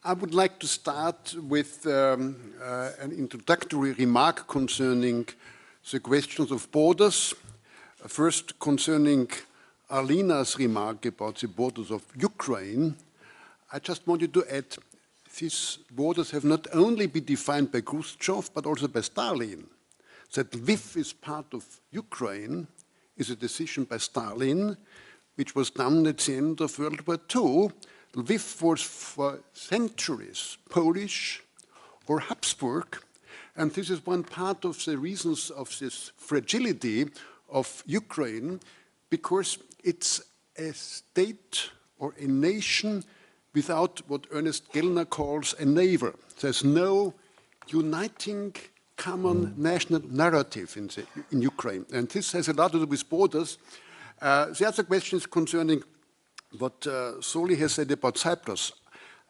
I would like to start with an introductory remark concerning the questions of borders. First, concerning Alina's remark about the borders of Ukraine, I just wanted to add these borders have not only been defined by Khrushchev, but also by Stalin. That Lviv is part of Ukraine is a decision by Stalin, which was done at the end of World War II. Lviv was for centuries Polish or Habsburg, and this is one part of the reasons of this fragility of Ukraine, because it's a state or a nation without what Ernest Gellner calls a neighbor. There's no uniting common national narrative in Ukraine, and this has a lot to do with borders. The other question is concerning what Soli has said about Cyprus.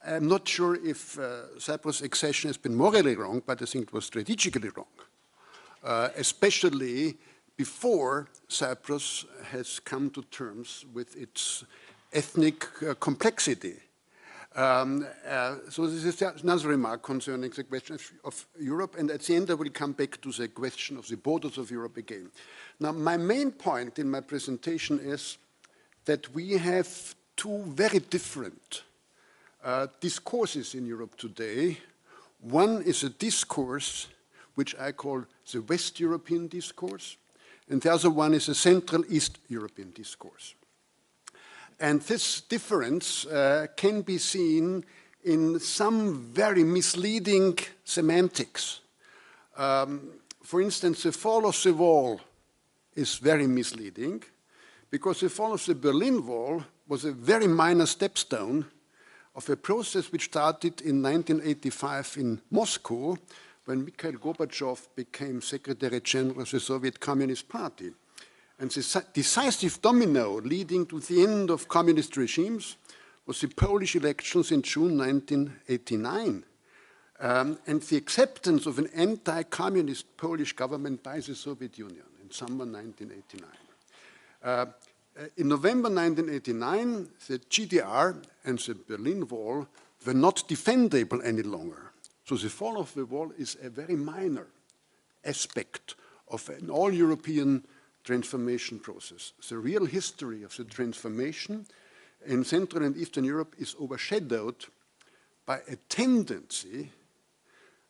I'm not sure if Cyprus' accession has been morally wrong, but I think it was strategically wrong, especially before Cyprus has come to terms with its ethnic complexity. So this is another remark concerning the question of Europe, and at the end I will come back to the question of the borders of Europe again. Now, my main point in my presentation is that we have two very different discourses in Europe today. One is a discourse which I call the West European discourse, and the other one is a Central East European discourse. And this difference can be seen in some very misleading semantics. For instance, the fall of the wall is very misleading, because the fall of the Berlin Wall was a very minor stepstone of a process which started in 1985 in Moscow, when Mikhail Gorbachev became Secretary General of the Soviet Communist Party. And the decisive domino leading to the end of communist regimes was the Polish elections in June 1989, and the acceptance of an anti-communist Polish government by the Soviet Union in summer 1989. In November 1989, the GDR and the Berlin Wall were not defendable any longer. So the fall of the wall is a very minor aspect of an all-European transformation process. The real history of the transformation in Central and Eastern Europe is overshadowed by a tendency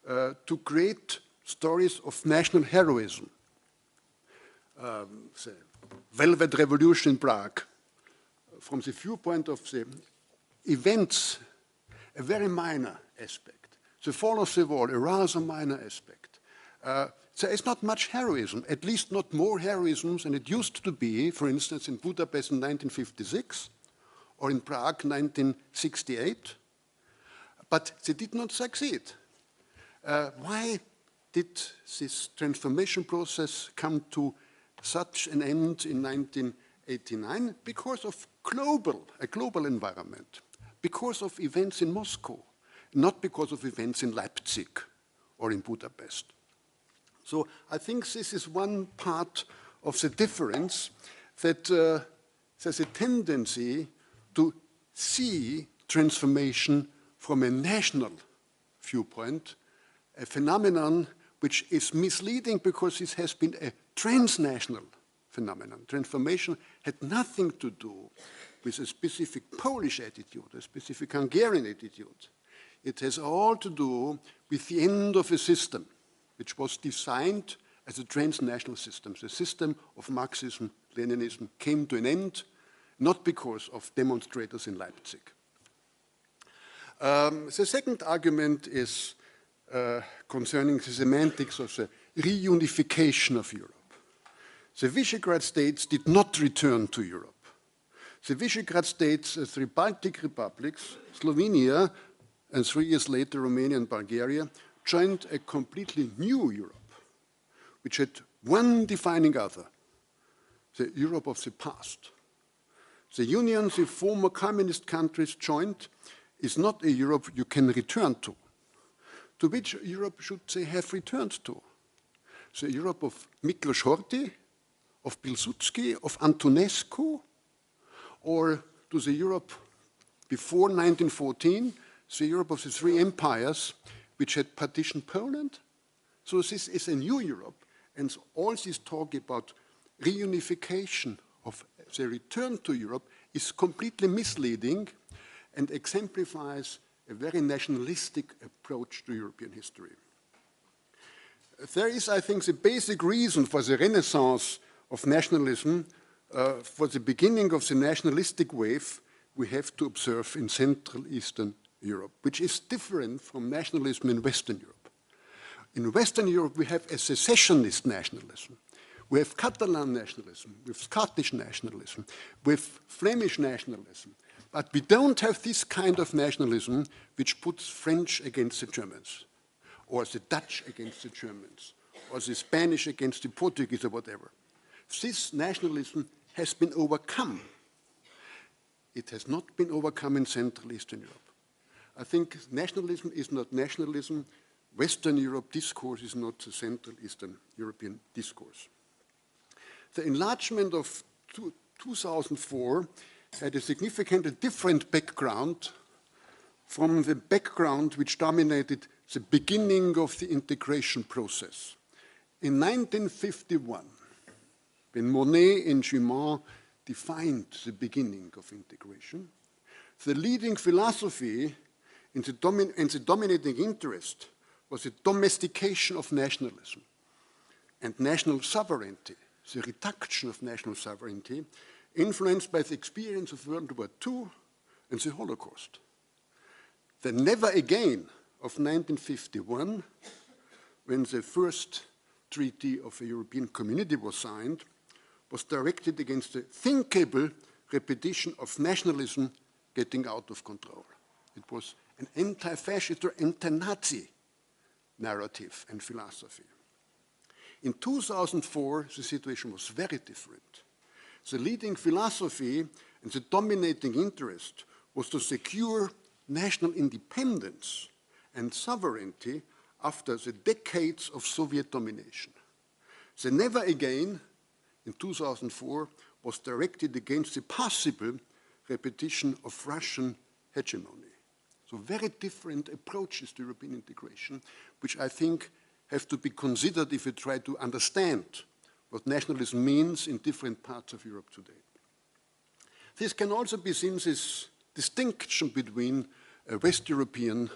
to create stories of national heroism. The Velvet Revolution in Prague, from the viewpoint of the events, a very minor aspect. The fall of the wall, a rather minor aspect. There is not much heroism, at least not more heroism than it used to be, for instance, in Budapest in 1956 or in Prague 1968. But they did not succeed. Why did this transformation process come to such an end in 1989? Because of a global environment, because of events in Moscow, not because of events in Leipzig or in Budapest. So I think this is one part of the difference, that there's a tendency to see transformation from a national viewpoint, a phenomenon which is misleading because it has been a transnational phenomenon. Transformation had nothing to do with a specific Polish attitude, a specific Hungarian attitude. It has all to do with the end of a system which was designed as a transnational system. The system of Marxism, Leninism came to an end, not because of demonstrators in Leipzig. The second argument is concerning the semantics of the reunification of Europe. The Visegrad states did not return to Europe. The Visegrad states, the three Baltic republics, Slovenia, and 3 years later Romania and Bulgaria, joined a completely new Europe, which had one defining other, the Europe of the past. The union the former communist countries joined is not a Europe you can return to. To which Europe should they have returned to? The Europe of Miklos Horthy, of Pilsudski, of Antonescu, or to the Europe before 1914, the Europe of the three empires, which had partitioned Poland. So this is a new Europe, and all this talk about reunification of the return to Europe is completely misleading and exemplifies a very nationalistic approach to European history. There is, I think, the basic reason for the renaissance of nationalism, for the beginning of the nationalistic wave we have to observe in Central Eastern Europe, which is different from nationalism in Western Europe. In Western Europe, we have a secessionist nationalism. We have Catalan nationalism, we have Scottish nationalism, we have Flemish nationalism. But we don't have this kind of nationalism which puts French against the Germans, or the Dutch against the Germans, or the Spanish against the Portuguese, or whatever. This nationalism has been overcome. It has not been overcome in Central Eastern Europe. I think nationalism is not nationalism. Western Europe discourse is not the Central Eastern European discourse. The enlargement of 2004 had a significantly different background from the background which dominated the beginning of the integration process. In 1951, when Monnet and Schumann defined the beginning of integration, the leading philosophy and the dominating interest was the domestication of nationalism and national sovereignty, the reduction of national sovereignty, influenced by the experience of World War II and the Holocaust. The never again of 1951, when the first treaty of a European community was signed, was directed against the thinkable repetition of nationalism getting out of control. It was an anti-fascist or anti-Nazi narrative and philosophy. In 2004, the situation was very different. The leading philosophy and the dominating interest was to secure national independence and sovereignty after the decades of Soviet domination. The never again in 2004 was directed against the possible repetition of Russian hegemony. So very different approaches to European integration, which I think have to be considered if we try to understand what nationalism means in different parts of Europe today. This can also be seen as distinction between a West European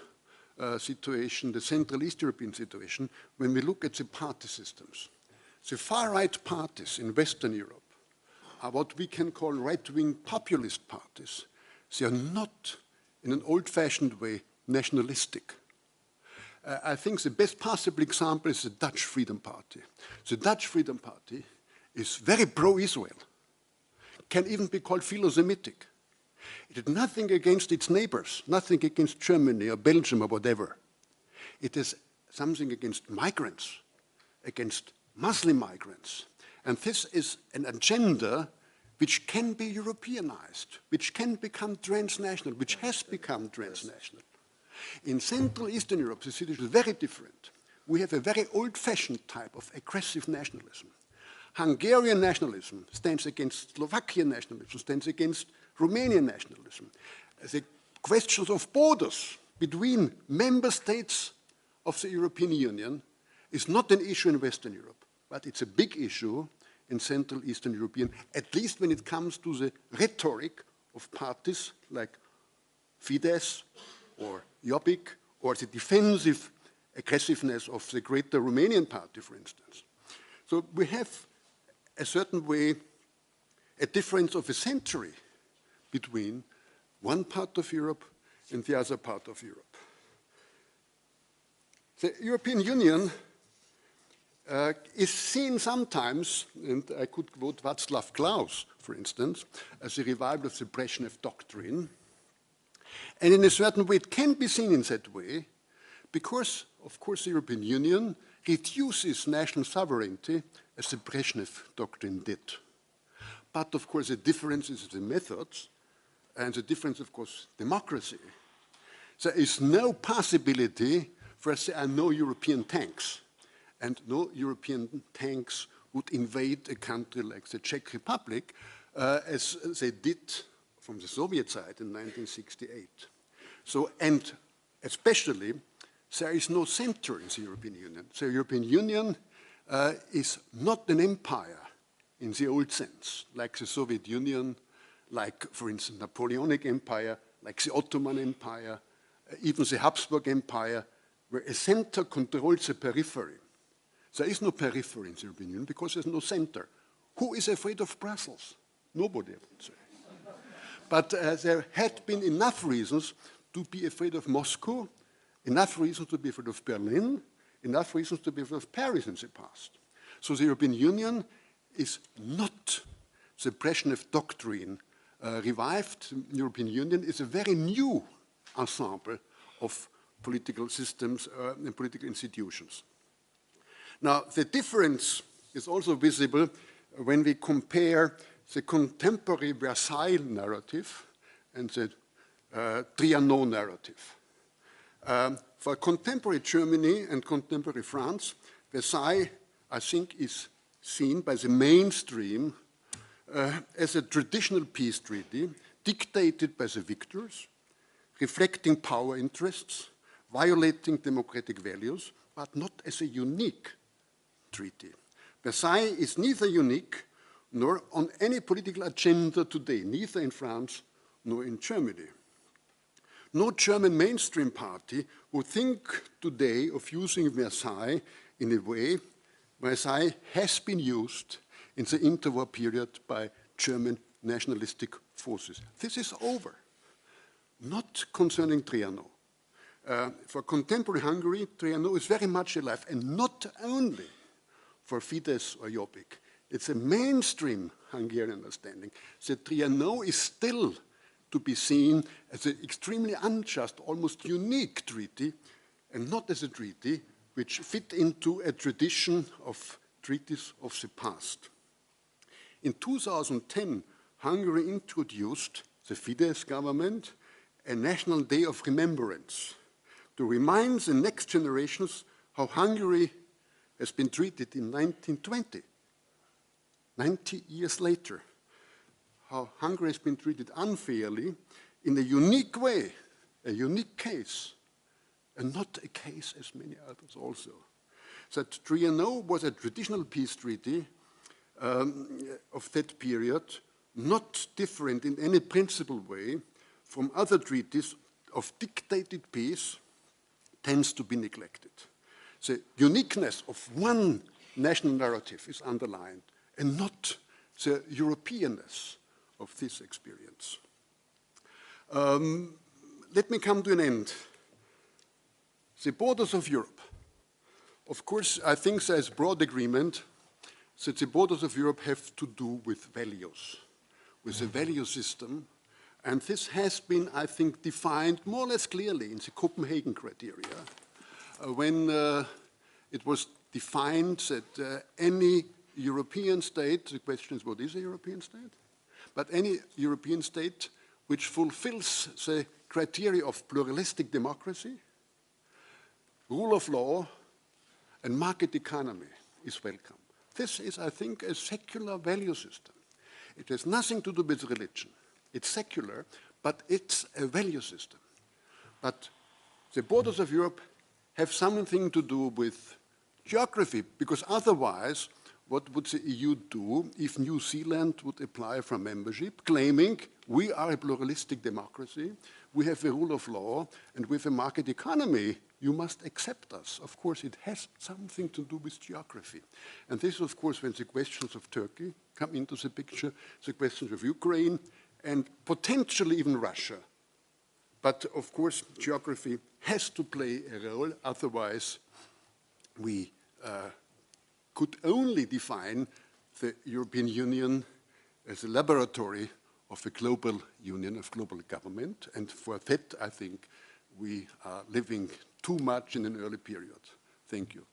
situation, the Central East European situation, when we look at the party systems. The far-right parties in Western Europe are what we can call right-wing populist parties. They are not, in an old-fashioned way, nationalistic. I think the best possible example is the Dutch Freedom Party. The Dutch Freedom Party is very pro-Israel, can even be called philo-Semitic. It had nothing against its neighbors, nothing against Germany or Belgium or whatever. It is something against migrants, against Muslim migrants. And this is an agenda which can be Europeanized, which can become transnational, which has become transnational. In Central Eastern Europe, the situation is very different. We have a very old-fashioned type of aggressive nationalism. Hungarian nationalism stands against Slovakian nationalism, stands against Romanian nationalism. The questions of borders between member states of the European Union is not an issue in Western Europe, but it's a big issue in Central Eastern European, at least when it comes to the rhetoric of parties like Fidesz or Jobbik, or the defensive aggressiveness of the greater Romanian party, for instance. So we have a certain way, a difference of a century between one part of Europe and the other part of Europe. The European Union is seen sometimes, and I could quote Václav Klaus, for instance, as a revival of the Brezhnev doctrine. And in a certain way, it can be seen in that way, because, of course, the European Union reduces national sovereignty as the Brezhnev doctrine did. But, of course, the difference is the methods, and the difference, of course, democracy. There is no possibility for us, there are no European tanks, and no European tanks would invade a country like the Czech Republic, as they did from the Soviet side in 1968. So, and especially, there is no center in the European Union. The European Union is not an empire in the old sense, like the Soviet Union, like, for instance, Napoleonic Empire, like the Ottoman Empire, even the Habsburg Empire, where a center controls the periphery. There is no periphery in the European Union because there's no center. Who is afraid of Brussels? Nobody, I would say. But there had been enough reasons to be afraid of Moscow, enough reasons to be afraid of Berlin, enough reasons to be afraid of Paris in the past. So the European Union is not the Brezhnev doctrine revived. The European Union is a very new ensemble of political systems and political institutions. Now, the difference is also visible when we compare the contemporary Versailles narrative and the Triano narrative. For contemporary Germany and contemporary France, Versailles, I think, is seen by the mainstream as a traditional peace treaty dictated by the victors, reflecting power interests, violating democratic values, but not as a unique treaty. Versailles is neither unique nor on any political agenda today, neither in France nor in Germany. No German mainstream party would think today of using Versailles in a way Versailles has been used in the interwar period by German nationalistic forces. This is over. Not concerning Triano. For contemporary Hungary, Triano is very much alive, and not only for Fidesz or Jobbik. It's a mainstream Hungarian understanding that Triano is still to be seen as an extremely unjust, almost unique treaty, and not as a treaty which fit into a tradition of treaties of the past. In 2010, Hungary introduced, the Fidesz government, a National Day of Remembrance to remind the next generations how Hungary has been treated in 1920, 90 years later, how Hungary has been treated unfairly in a unique way, a unique case, and not a case as many others also. That Triano was a traditional peace treaty of that period, not different in any principal way from other treaties of dictated peace, tends to be neglected. The uniqueness of one national narrative is underlined, and not the Europeanness of this experience. Let me come to an end. The borders of Europe. Of course, I think there is broad agreement that the borders of Europe have to do with values, with a value system, and this has been, I think, defined more or less clearly in the Copenhagen criteria, when it was defined that any European state, the question is, what is a European state? But any European state which fulfills the criteria of pluralistic democracy, rule of law, and market economy is welcome. This is, I think, a secular value system. It has nothing to do with religion. It's secular, but it's a value system. But the borders of Europe have something to do with geography, because otherwise, what would the EU do if New Zealand would apply for membership, claiming we are a pluralistic democracy, we have a rule of law, and with a market economy, you must accept us. Of course, it has something to do with geography. And this, of course, when the questions of Turkey come into the picture, the questions of Ukraine, and potentially even Russia. But, of course, geography has to play a role, otherwise we could only define the European Union as a laboratory of a global union, of global government, and for that, I think, we are living too much in an early period. Thank you.